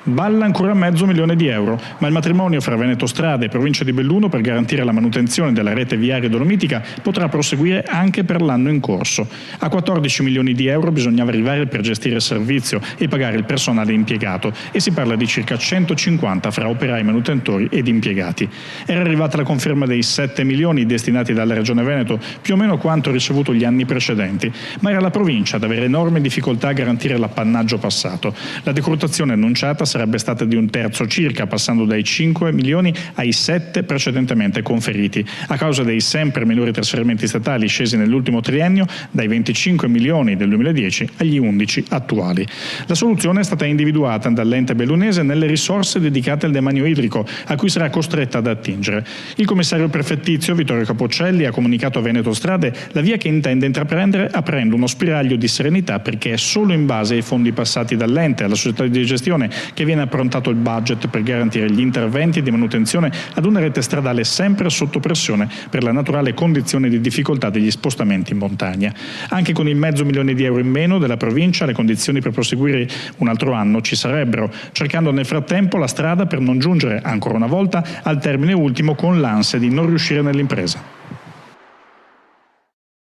Balla ancora €500.000, ma il matrimonio fra Veneto Strade e provincia di Belluno per garantire la manutenzione della rete viaria dolomitica potrà proseguire anche per l'anno in corso. A €14 milioni bisognava arrivare per gestire il servizio e pagare il personale impiegato e si parla di circa 150 fra operai, manutentori ed impiegati. Era arrivata la conferma dei 7 milioni destinati dalla Regione Veneto, più o meno quanto ricevuto gli anni precedenti, ma era la provincia ad avere enormi difficoltà a garantire l'appannaggio passato. La decurtazione annunciata sarebbe stata di un terzo circa, passando dai 5 milioni ai 7 precedentemente conferiti, a causa dei sempre minori trasferimenti statali scesi nell'ultimo triennio dai 25 milioni del 2010 agli 11 attuali. La soluzione è stata individuata dall'ente bellunese nelle risorse dedicate al demanio idrico, a cui sarà costretta ad attingere. Il commissario prefettizio Vittorio Capoccelli ha comunicato a Veneto Strade la via che intende intraprendere, aprendo uno spiraglio di serenità, perché è solo in base ai fondi passati dall'ente alla società di gestione che viene approntato il budget per garantire gli interventi di manutenzione ad una rete stradale sempre sotto pressione per la naturale condizione di difficoltà degli spostamenti in montagna. Anche con il €500.000 in meno della provincia le condizioni per proseguire un altro anno ci sarebbero, cercando nel frattempo la strada per non giungere ancora una volta al termine ultimo con l'ansia di non riuscire nell'impresa.